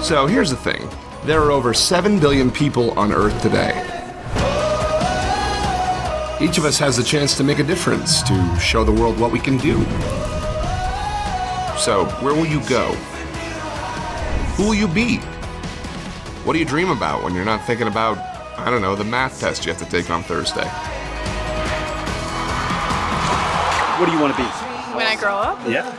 So here's the thing. There are over 7 billion people on Earth today. Each of us has the chance to make a difference, to show the world what we can do. So, where will you go? Who will you be? What do you dream about when you're not thinking about, I don't know, the math test you have to take on Thursday? What do you want to be? When I grow up? Yeah.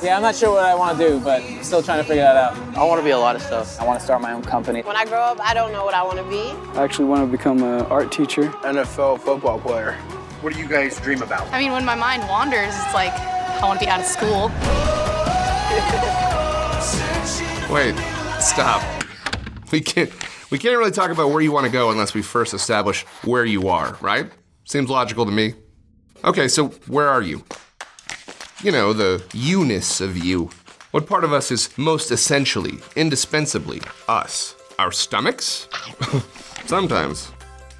Yeah, I'm not sure what I want to do, but I'm still trying to figure that out. I want to be a lot of stuff. I want to start my own company. When I grow up, I don't know what I want to be. I actually want to become an art teacher. NFL football player. What do you guys dream about? I mean, when my mind wanders, it's like, I want to be out of school. Wait, stop. We can't really talk about where you want to go unless we first establish where you are, right? Seems logical to me. Okay, so where are you? You know, the you-ness of you. What part of us is most essentially, indispensably, us? Our stomachs? Sometimes.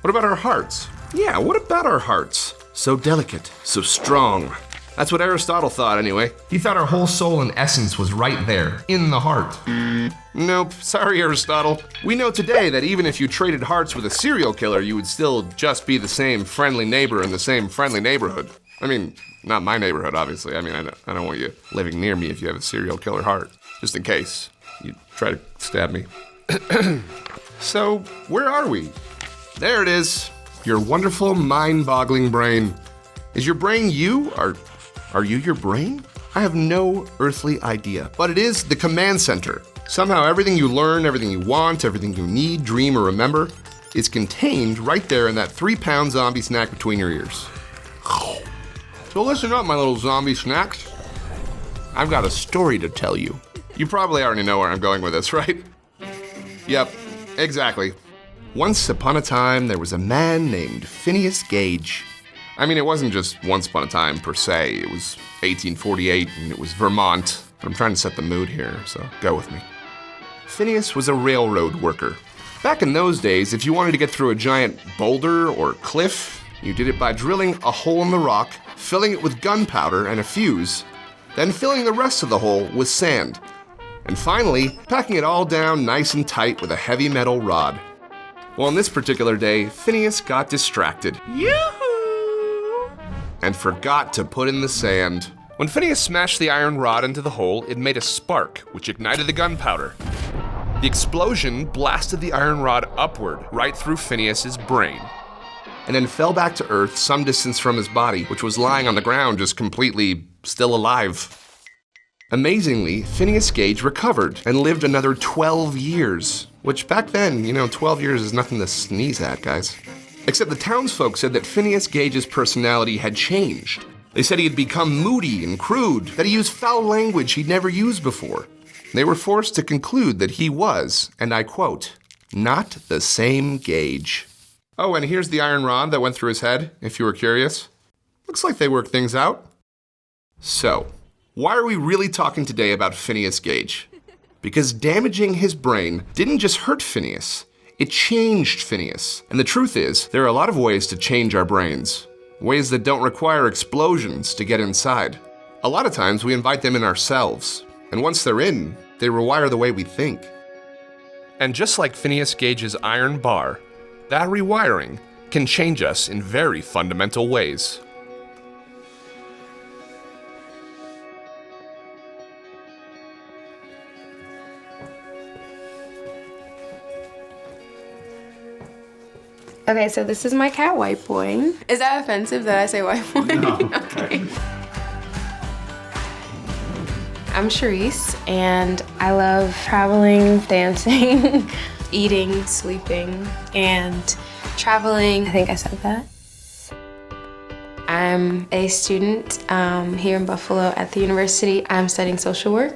What about our hearts? Yeah, what about our hearts? So delicate, so strong. That's what Aristotle thought, anyway. He thought our whole soul and essence was right there, in the heart. Nope, sorry, Aristotle. We know today that even if you traded hearts with a serial killer, you would still just be the same friendly neighbor in the same friendly neighborhood. I mean, not my neighborhood, obviously. I mean, I don't want you living near me if you have a serial killer heart, just in case you try to stab me. So, where are we? There it is, your wonderful, mind-boggling brain. Is your brain you? Are you your brain? I have no earthly idea, but it is the command center. Somehow everything you learn, everything you want, everything you need, dream, or remember is contained right there in that 3-pound zombie snack between your ears. So listen up, my little zombie snacks. I've got a story to tell you. You probably already know where I'm going with this, right? Yep, exactly. Once upon a time, there was a man named Phineas Gage. I mean, it wasn't just once upon a time, per se. It was 1848, and it was Vermont. But I'm trying to set the mood here, so go with me. Phineas was a railroad worker. Back in those days, if you wanted to get through a giant boulder or cliff, you did it by drilling a hole in the rock, filling it with gunpowder and a fuse, then filling the rest of the hole with sand, and finally, packing it all down nice and tight with a heavy metal rod. Well, on this particular day, Phineas got distracted. Yoo-hoo! And forgot to put in the sand. When Phineas smashed the iron rod into the hole, it made a spark, which ignited the gunpowder. The explosion blasted the iron rod upward, right through Phineas's brain, and then fell back to Earth some distance from his body, which was lying on the ground just completely still alive. Amazingly, Phineas Gage recovered and lived another 12 years, which back then, 12 years is nothing to sneeze at, guys. Except the townsfolk said that Phineas Gage's personality had changed. They said he had become moody and crude, that he used foul language he'd never used before. They were forced to conclude that he was, and I quote, not the same Gage. Oh, and here's the iron rod that went through his head, if you were curious. Looks like they worked things out. So, why are we really talking today about Phineas Gage? Because damaging his brain didn't just hurt Phineas, it changed Phineas. And the truth is, there are a lot of ways to change our brains. Ways that don't require explosions to get inside. A lot of times we invite them in ourselves. And once they're in, they rewire the way we think. And just like Phineas Gage's iron bar, that rewiring can change us in very fundamental ways. Okay, so this is my cat, White Boy. Is that offensive that I say White Boy? No. Okay. I'm Charisse, and I love traveling, dancing, eating, sleeping, and traveling. I think I said that. I'm a student here in Buffalo at the university. I'm studying social work.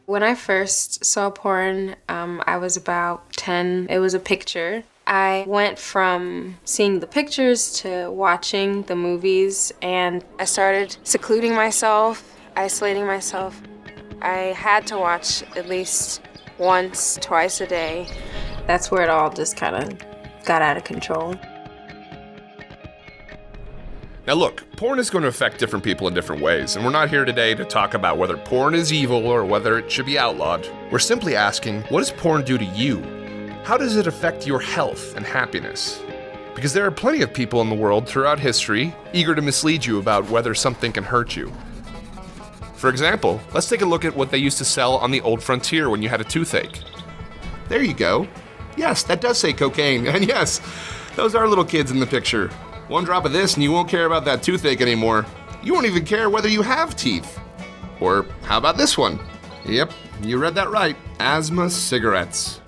When I first saw porn, I was about 10. It was a picture. I went from seeing the pictures to watching the movies, and I started secluding myself, isolating myself. I had to watch at least once, twice a day. That's where it all just kind of got out of control. Now look, porn is going to affect different people in different ways, and we're not here today to talk about whether porn is evil or whether it should be outlawed. We're simply asking, what does porn do to you? How does it affect your health and happiness? Because there are plenty of people in the world throughout history eager to mislead you about whether something can hurt you. For example, let's take a look at what they used to sell on the old frontier when you had a toothache. There you go. Yes, that does say cocaine, and yes, those are little kids in the picture. One drop of this and you won't care about that toothache anymore. You won't even care whether you have teeth. Or how about this one? Yep, you read that right. Asthma cigarettes.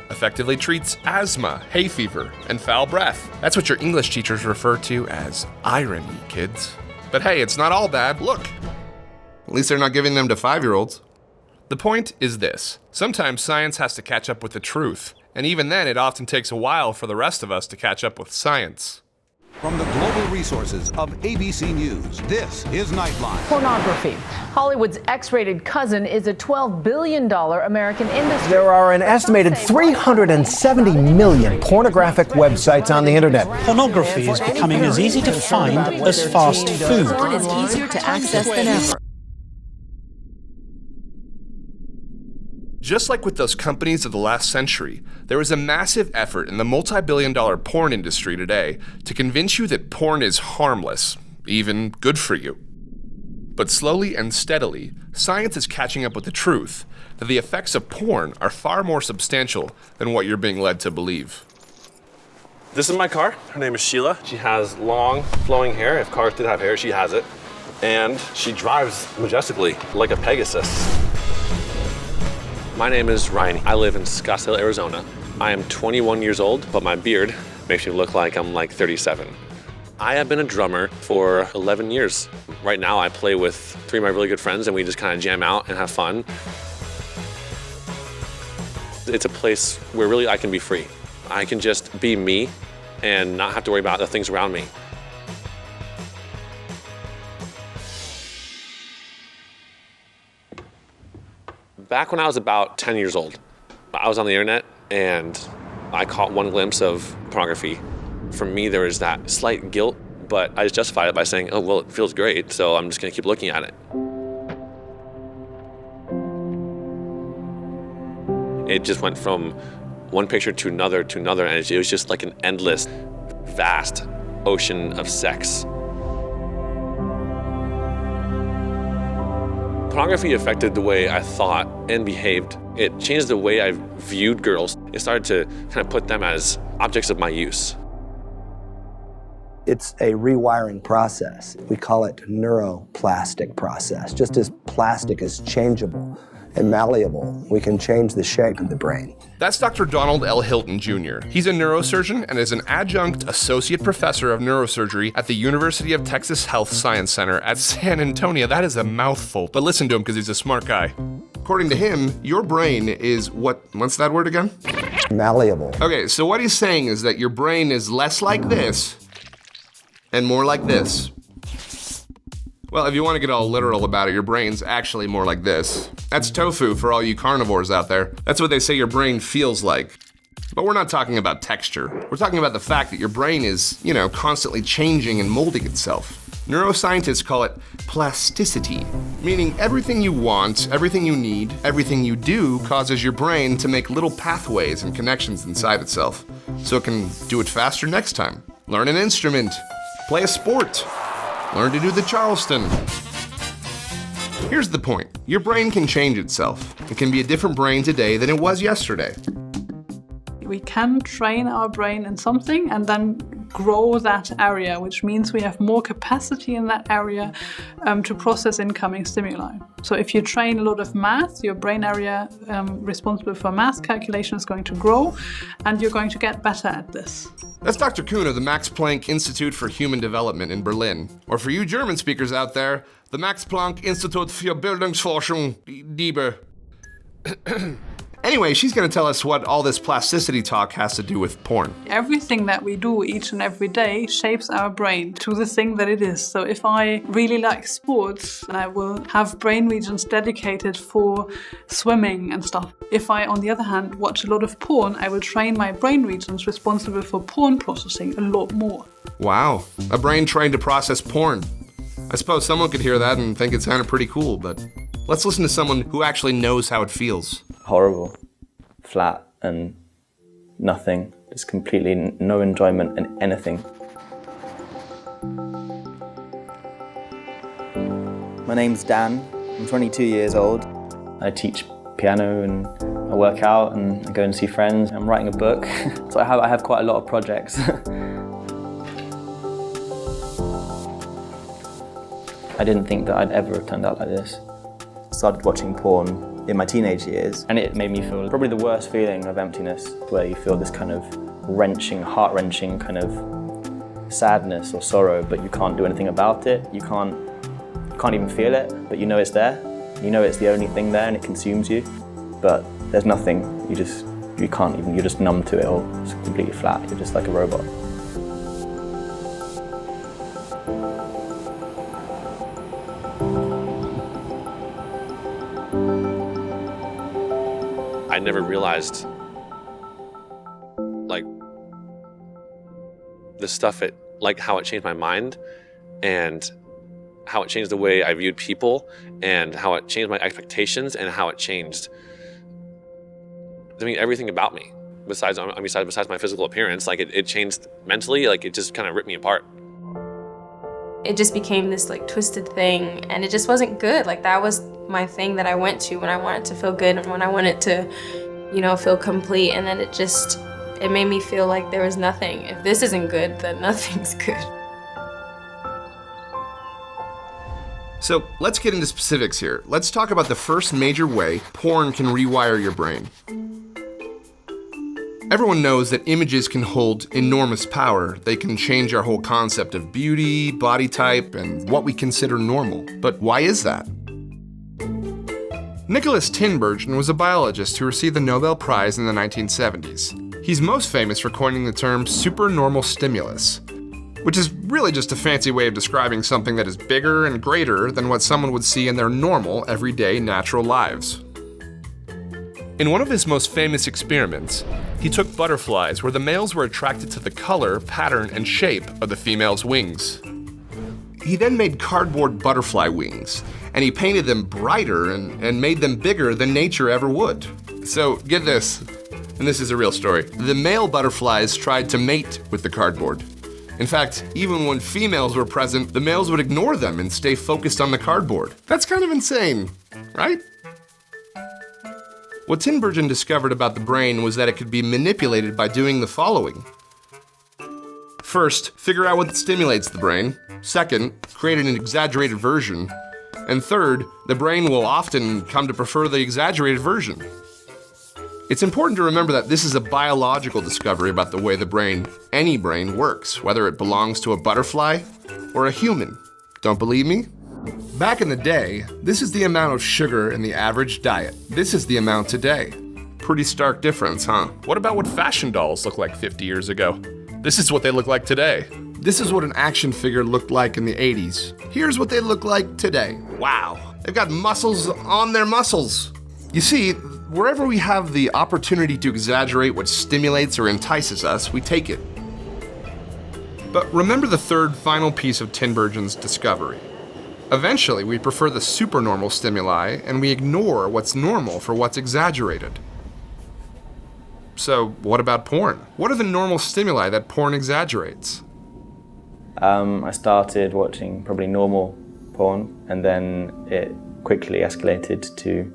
Effectively treats asthma, hay fever, and foul breath. That's what your English teachers refer to as irony, kids. But hey, it's not all bad. Look. At least they're not giving them to 5-year-olds. The point is this. Sometimes science has to catch up with the truth. And even then, it often takes a while for the rest of us to catch up with science. From the global resources of ABC News, this is Nightline. Pornography. Hollywood's X-rated cousin is a $12 billion American industry. There are an estimated 370 million pornographic websites on the internet. Pornography is becoming as easy to find as fast food. Porn is easier to access than ever. Just like with those companies of the last century, there is a massive effort in the multi-billion-dollar porn industry today to convince you that porn is harmless, even good for you. But slowly and steadily, science is catching up with the truth that the effects of porn are far more substantial than what you're being led to believe. This is my car. Her name is Sheila. She has long, flowing hair. If cars did have hair, she has it. And she drives majestically, like a Pegasus. My name is Ryan. I live in Scottsdale, Arizona. I am 21 years old, but my beard makes me look like I'm like 37. I have been a drummer for 11 years. Right now, I play with 3 of my really good friends, and we just kind of jam out and have fun. It's a place where really I can be free. I can just be me and not have to worry about the things around me. Back when I was about 10 years old, I was on the internet and I caught one glimpse of pornography. For me, there was that slight guilt, but I just justified it by saying, oh, well, it feels great, so I'm just gonna keep looking at it. It just went from one picture to another, and it was just like an endless, vast ocean of sex. Pornography affected the way I thought and behaved. It changed the way I viewed girls. It started to kind of put them as objects of my use. It's a rewiring process. We call it neuroplastic process. Just as plastic is changeable and malleable, we can change the shape of the brain. That's Dr. Donald L. Hilton Jr. He's a neurosurgeon and is an adjunct associate professor of neurosurgery at the University of Texas Health Science Center at San Antonio. That is a mouthful, but listen to him because he's a smart guy. According to him, your brain is what's that word again? Malleable. Okay, so what he's saying is that your brain is less like this and more like this. Well, if you want to get all literal about it, your brain's actually more like this. That's tofu for all you carnivores out there. That's what they say your brain feels like. But we're not talking about texture. We're talking about the fact that your brain is, constantly changing and molding itself. Neuroscientists call it plasticity, meaning everything you want, everything you need, everything you do causes your brain to make little pathways and connections inside itself, so it can do it faster next time. Learn an instrument, play a sport, learn to do the Charleston. Here's the point. Your brain can change itself. It can be a different brain today than it was yesterday. We can train our brain in something and then grow that area, which means we have more capacity in that area to process incoming stimuli. So if you train a lot of math, your brain area responsible for math calculation is going to grow, and you're going to get better at this. That's Dr. Kuhn of the Max Planck Institute for Human Development in Berlin. Or for you German speakers out there, the Max Planck Institut für Bildungsforschung, DIBE. Anyway, she's gonna tell us what all this plasticity talk has to do with porn. Everything that we do each and every day shapes our brain to the thing that it is. So if I really like sports, then I will have brain regions dedicated for swimming and stuff. If I, on the other hand, watch a lot of porn, I will train my brain regions responsible for porn processing a lot more. Wow, a brain trained to process porn. I suppose someone could hear that and think it sounded pretty cool, but let's listen to someone who actually knows how it feels. Horrible, flat and nothing, just completely no enjoyment in anything. My name's Dan, I'm 22 years old. I teach piano and I work out and I go and see friends. I'm writing a book, so I have quite a lot of projects. I didn't think that I'd ever have turned out like this. I started watching porn in my teenage years, and it made me feel probably the worst feeling of emptiness, where you feel this kind of wrenching, heart-wrenching kind of sadness or sorrow, but you can't do anything about it. You can't even feel it, but you know it's there. You know it's the only thing there and it consumes you, but there's nothing. You can't even, you're just numb to it all. It's completely flat, you're just like a robot. I never realized, like, the stuff how it changed my mind and how it changed the way I viewed people and how it changed my expectations and how it changed, everything about me. Besides my physical appearance, like it changed mentally, like it just kind of ripped me apart. It just became this like twisted thing, and it just wasn't good. Like that was my thing that I went to when I wanted to feel good and when I wanted to, feel complete. And then it made me feel like there was nothing. If this isn't good, then nothing's good. So let's get into specifics here. Let's talk about the first major way porn can rewire your brain. Everyone knows that images can hold enormous power. They can change our whole concept of beauty, body type, and what we consider normal. But why is that? Nicholas Tinbergen was a biologist who received the Nobel Prize in the 1970s. He's most famous for coining the term supernormal stimulus, which is really just a fancy way of describing something that is bigger and greater than what someone would see in their normal, everyday, natural lives. In one of his most famous experiments, he took butterflies where the males were attracted to the color, pattern, and shape of the female's wings. He then made cardboard butterfly wings, and he painted them brighter and made them bigger than nature ever would. So get this, and this is a real story. The male butterflies tried to mate with the cardboard. In fact, even when females were present, the males would ignore them and stay focused on the cardboard. That's kind of insane, right? What Tinbergen discovered about the brain was that it could be manipulated by doing the following. First, figure out what stimulates the brain. Second, create an exaggerated version. And third, the brain will often come to prefer the exaggerated version. It's important to remember that this is a biological discovery about the way the brain, any brain, works, whether it belongs to a butterfly or a human. Don't believe me? Back in the day, this is the amount of sugar in the average diet. This is the amount today. Pretty stark difference, huh? What about what fashion dolls looked like 50 years ago? This is what they look like today. This is what an action figure looked like in the 80s. Here's what they look like today. Wow, they've got muscles on their muscles. You see, wherever we have the opportunity to exaggerate what stimulates or entices us, we take it. But remember the third final piece of Tinbergen's discovery. Eventually, we prefer the supernormal stimuli and we ignore what's normal for what's exaggerated. So, what about porn? What are the normal stimuli that porn exaggerates? I started watching probably normal porn, and then it quickly escalated to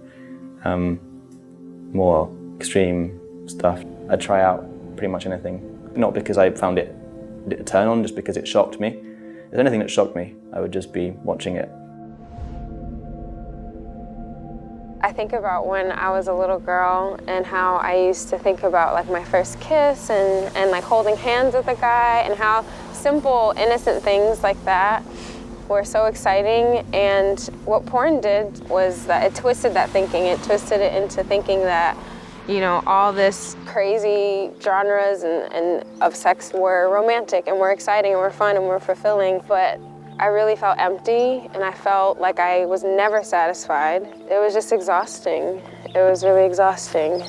more extreme stuff. I'd try out pretty much anything. Not because I found it a turn on, just because it shocked me. If there's anything that shocked me, I would just be watching it. I think about when I was a little girl and how I used to think about like my first kiss and like holding hands with a guy, and how simple, innocent things like that were so exciting. And what porn did was that it twisted that thinking. It twisted it into thinking that all this crazy genres and of sex were romantic and were exciting and were fun and were fulfilling, but I really felt empty and I felt like I was never satisfied. It was just exhausting. It was really exhausting.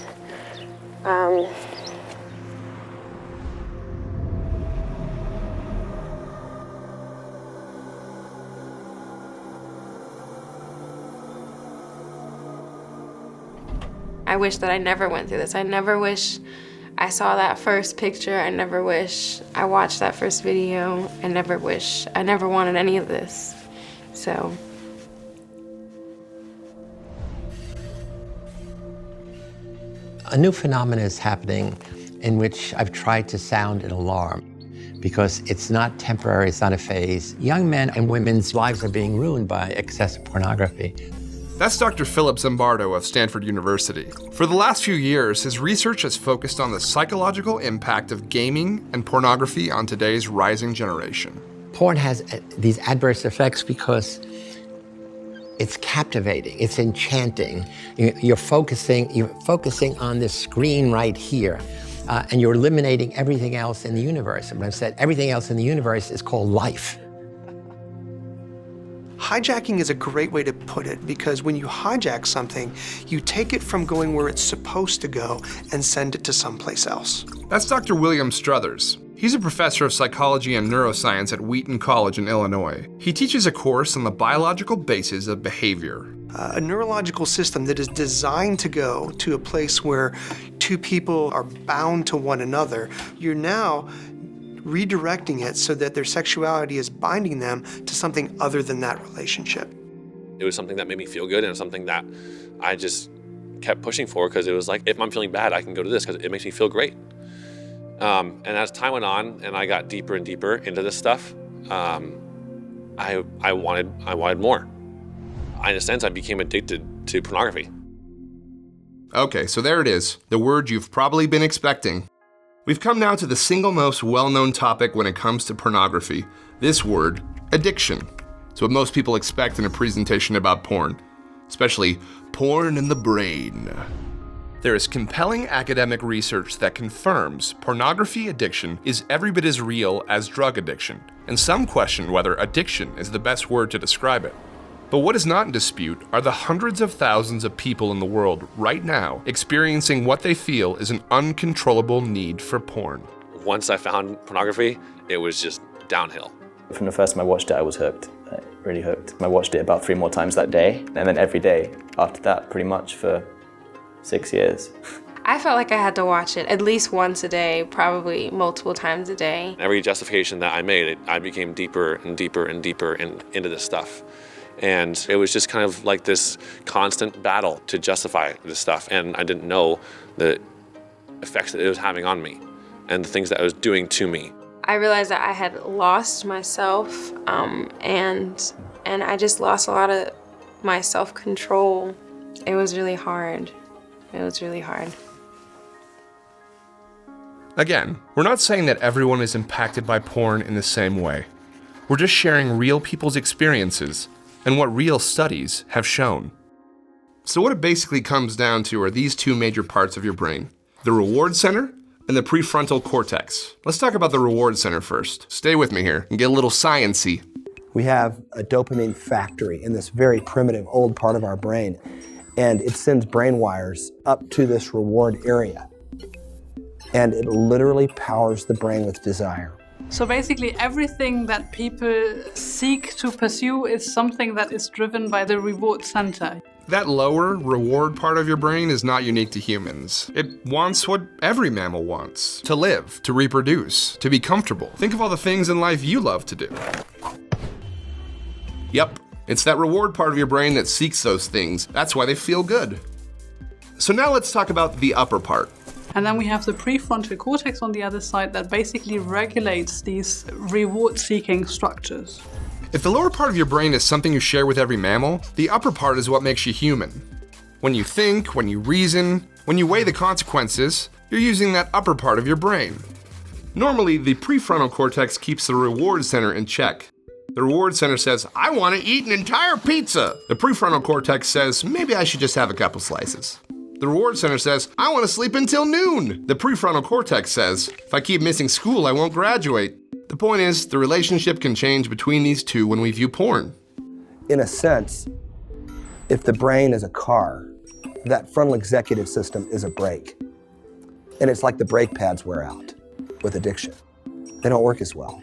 I wish that I never went through this. I never wish I saw that first picture. I never wish I watched that first video. I never wanted any of this. So. A new phenomenon is happening in which I've tried to sound an alarm because it's not temporary, it's not a phase. Young men and women's lives are being ruined by excessive pornography. That's Dr. Philip Zimbardo of Stanford University. For the last few years, his research has focused on the psychological impact of gaming and pornography on today's rising generation. Porn has these adverse effects because it's captivating, it's enchanting. You're focusing on this screen right here, and you're eliminating everything else in the universe. And I've said everything else in the universe is called life. Hijacking is a great way to put it, because when you hijack something, you take it from going where it's supposed to go and send it to someplace else. That's Dr. William Struthers. He's a professor of psychology and neuroscience at Wheaton College in Illinois. He teaches a course on the biological basis of behavior. A neurological system that is designed to go to a place where two people are bound to one another. You're now redirecting it so that their sexuality is binding them to something other than that relationship. It was something that made me feel good, and it was something that I just kept pushing for, because it was like, if I'm feeling bad, I can go to this because it makes me feel great. And as time went on and I got deeper and deeper into this stuff, I wanted more. In a sense, I became addicted to pornography. Okay, so there it is, the word you've probably been expecting. We've come now to the single most well-known topic when it comes to pornography, this word, addiction. It's what most people expect in a presentation about porn, especially porn in the brain. There is compelling academic research that confirms pornography addiction is every bit as real as drug addiction, and some question whether addiction is the best word to describe it. But what is not in dispute are the hundreds of thousands of people in the world right now experiencing what they feel is an uncontrollable need for porn. Once I found pornography, it was just downhill. From the first time I watched it, I was hooked, really hooked. I watched it about 3 more times that day, and then every day after that, pretty much for 6 years. I felt like I had to watch it at least once a day, probably multiple times a day. Every justification that I made, I became deeper and deeper and deeper into this stuff. And it was just kind of like this constant battle to justify this stuff. And I didn't know the effects that it was having on me and the things that it was doing to me. I realized that I had lost myself, and I just lost a lot of my self-control. It was really hard. It was really hard. Again, we're not saying that everyone is impacted by porn in the same way. We're just sharing real people's experiences and what real studies have shown. So what it basically comes down to are these two major parts of your brain, the reward center and the prefrontal cortex. Let's talk about the reward center first. Stay with me here and get a little science-y. We have a dopamine factory in this very primitive old part of our brain, and it sends brain wires up to this reward area. And it literally powers the brain with desire. So basically everything that people seek to pursue is something that is driven by the reward center. That lower reward part of your brain is not unique to humans. It wants what every mammal wants: to live, to reproduce, to be comfortable. Think of all the things in life you love to do. Yep, it's that reward part of your brain that seeks those things. That's why they feel good. So now let's talk about the upper part. And then we have the prefrontal cortex on the other side that basically regulates these reward-seeking structures. If the lower part of your brain is something you share with every mammal, the upper part is what makes you human. When you think, when you reason, when you weigh the consequences, you're using that upper part of your brain. Normally, the prefrontal cortex keeps the reward center in check. The reward center says, I want to eat an entire pizza. The prefrontal cortex says, maybe I should just have a couple slices. The reward center says, I want to sleep until noon. The prefrontal cortex says, if I keep missing school, I won't graduate. The point is, the relationship can change between these two when we view porn. In a sense, if the brain is a car, that frontal executive system is a brake. And it's like the brake pads wear out with addiction. They don't work as well.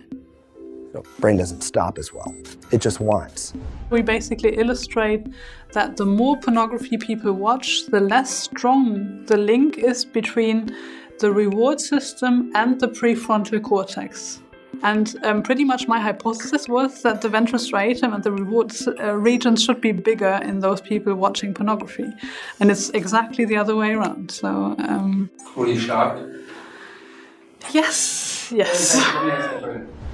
The brain doesn't stop as well. It just wants. We basically illustrate that the more pornography people watch, the less strong the link is between the reward system and the prefrontal cortex. And pretty much my hypothesis was that the ventral striatum and the reward regions should be bigger in those people watching pornography. And it's exactly the other way around. So, Were you shocked? Yes.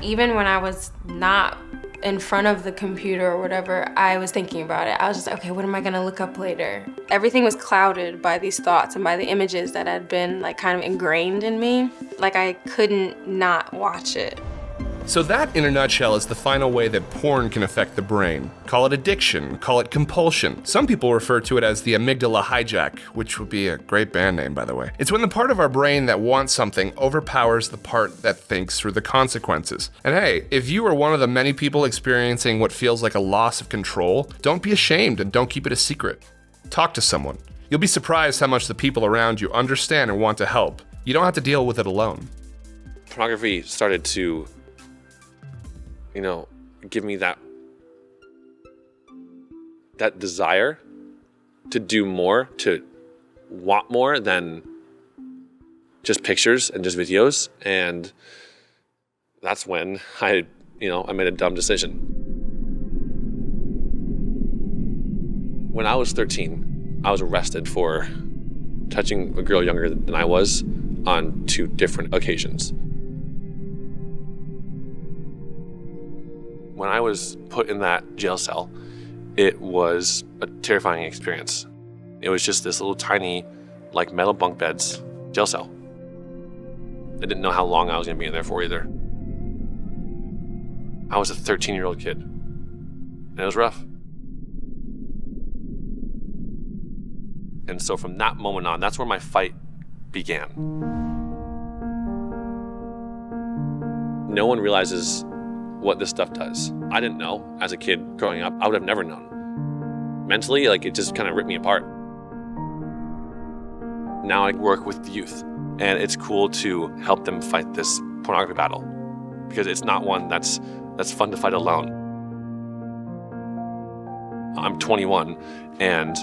Even when I was not in front of the computer or whatever, I was thinking about it. I was just like, okay, what am I gonna look up later? Everything was clouded by these thoughts and by the images that had been like kind of ingrained in me. Like I couldn't not watch it. So that, in a nutshell, is the final way that porn can affect the brain. Call it addiction, call it compulsion. Some people refer to it as the amygdala hijack, which would be a great band name, by the way. It's when the part of our brain that wants something overpowers the part that thinks through the consequences. And hey, if you are one of the many people experiencing what feels like a loss of control, don't be ashamed and don't keep it a secret. Talk to someone. You'll be surprised how much the people around you understand and want to help. You don't have to deal with it alone. Pornography started to give me that desire to do more, to want more than just pictures and just videos. And that's when I made a dumb decision. When I was 13, I was arrested for touching a girl younger than I was on 2 different occasions. When I was put in that jail cell, it was a terrifying experience. It was just this little tiny, like metal bunk beds jail cell. I didn't know how long I was gonna be in there for either. I was a 13-year-old kid, and it was rough. And so from that moment on, that's where my fight began. No one realizes what this stuff does. I didn't know as a kid growing up. I would have never known. Mentally, it just kind of ripped me apart. Now I work with the youth, and it's cool to help them fight this pornography battle because it's not one that's fun to fight alone. I'm 21, and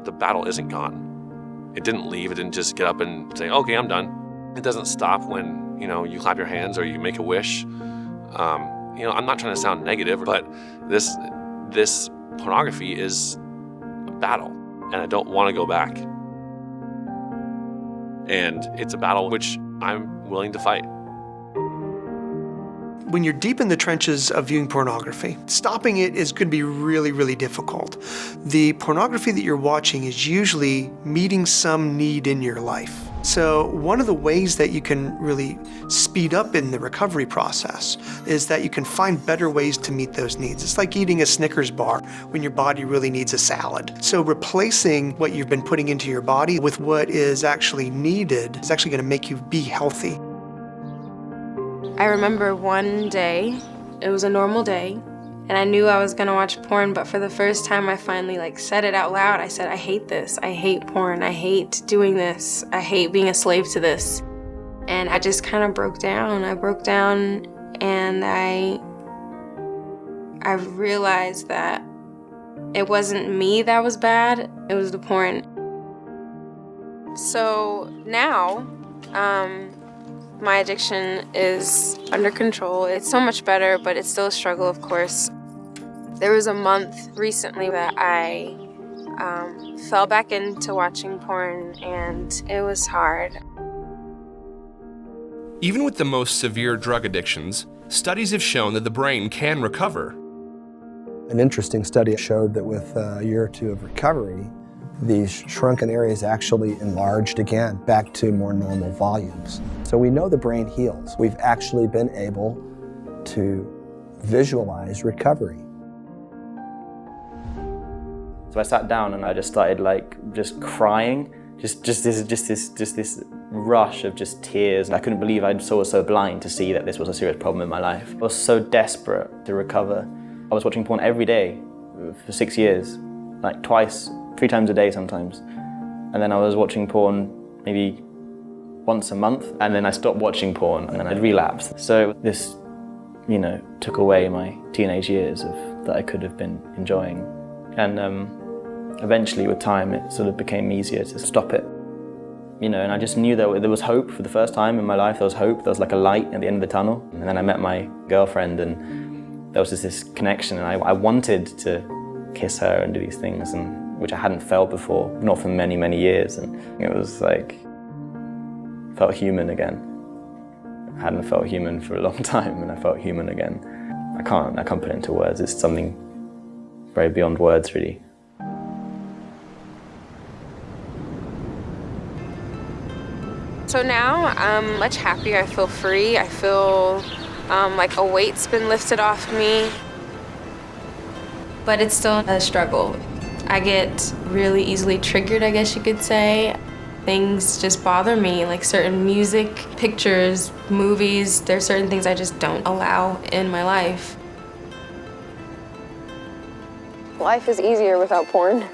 the battle isn't gone. It didn't leave. It didn't just get up and say, okay, I'm done. It doesn't stop when you clap your hands or you make a wish. I'm not trying to sound negative, but this pornography is a battle, and I don't want to go back. And it's a battle which I'm willing to fight. When you're deep in the trenches of viewing pornography, stopping it is going to be really, really difficult. The pornography that you're watching is usually meeting some need in your life. So one of the ways that you can really speed up in the recovery process is that you can find better ways to meet those needs. It's like eating a Snickers bar when your body really needs a salad. So replacing what you've been putting into your body with what is actually needed is actually going to make you be healthy. I remember one day, it was a normal day, and I knew I was gonna watch porn, but for the first time I finally said it out loud. I said, I hate this. I hate porn. I hate doing this. I hate being a slave to this. And I just kind of broke down. I broke down, and I realized that it wasn't me that was bad, it was the porn. So now, my addiction is under control. It's so much better, but it's still a struggle, of course. There was a month recently that I fell back into watching porn, and it was hard. Even with the most severe drug addictions, studies have shown that the brain can recover. An interesting study showed that with a year or 2 of recovery, these shrunken areas actually enlarged again back to more normal volumes. So we know the brain heals. We've actually been able to visualize recovery. So I sat down and I just started just crying, just this rush of just tears. I couldn't believe I was so blind to see that this was a serious problem in my life. I was so desperate to recover. I was watching porn every day for 6 years, like twice, 3 times a day sometimes. And then I was watching porn maybe once a month, and then I stopped watching porn and then I relapsed. So this, took away my teenage years that I could have been enjoying. And eventually with time it sort of became easier to stop it. And I just knew that there was hope for the first time in my life. There was hope, there was like a light at the end of the tunnel. And then I met my girlfriend and there was just this connection, and I wanted to kiss her and do these things, which I hadn't felt before, not for many, many years. And it was felt human again. I hadn't felt human for a long time, and I felt human again. I can't put it into words. It's something very beyond words, really. So now I'm much happier. I feel free. I feel like a weight's been lifted off me. But it's still a struggle. I get really easily triggered, I guess you could say. Things just bother me, like certain music, pictures, movies. There's certain things I just don't allow in my life. Life is easier without porn.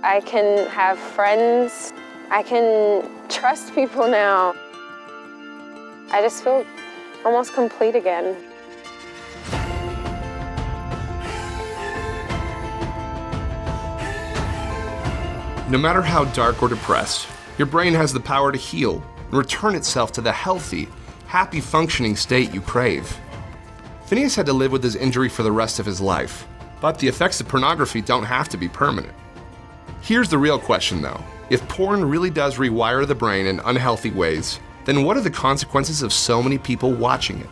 I can have friends. I can trust people now. I just feel almost complete again. No matter how dark or depressed, your brain has the power to heal and return itself to the healthy, happy functioning state you crave. Phineas had to live with his injury for the rest of his life, but the effects of pornography don't have to be permanent. Here's the real question though. If porn really does rewire the brain in unhealthy ways, then what are the consequences of so many people watching it?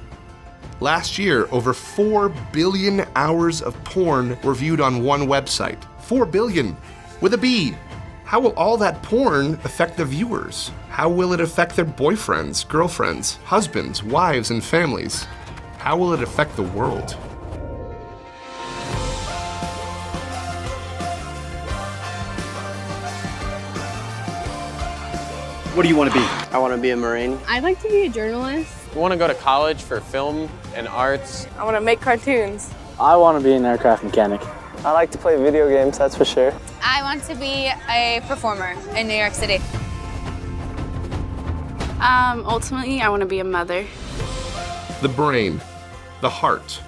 Last year, over 4 billion hours of porn were viewed on one website. 4 billion, with a B. How will all that porn affect the viewers? How will it affect their boyfriends, girlfriends, husbands, wives, and families? How will it affect the world? What do you want to be? I want to be a Marine. I'd like to be a journalist. I want to go to college for film and arts. I want to make cartoons. I want to be an aircraft mechanic. I like to play video games, that's for sure. I want to be a performer in New York City. Ultimately, I want to be a mother. The brain, the heart,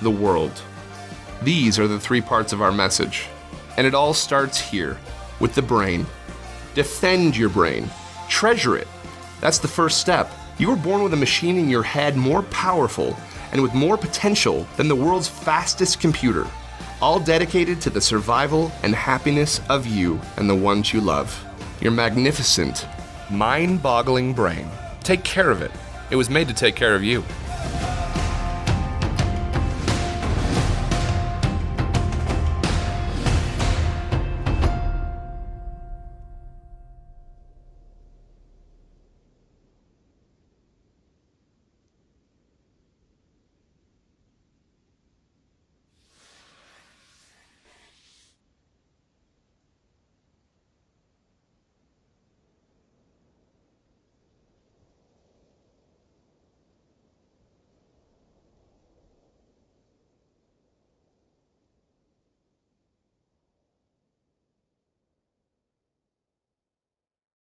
the world. These are the 3 parts of our message. And it all starts here, with the brain. Defend your brain. Treasure it. That's the first step. You were born with a machine in your head more powerful and with more potential than the world's fastest computer, all dedicated to the survival and happiness of you and the ones you love. Your magnificent, mind-boggling brain. Take care of it. It was made to take care of you.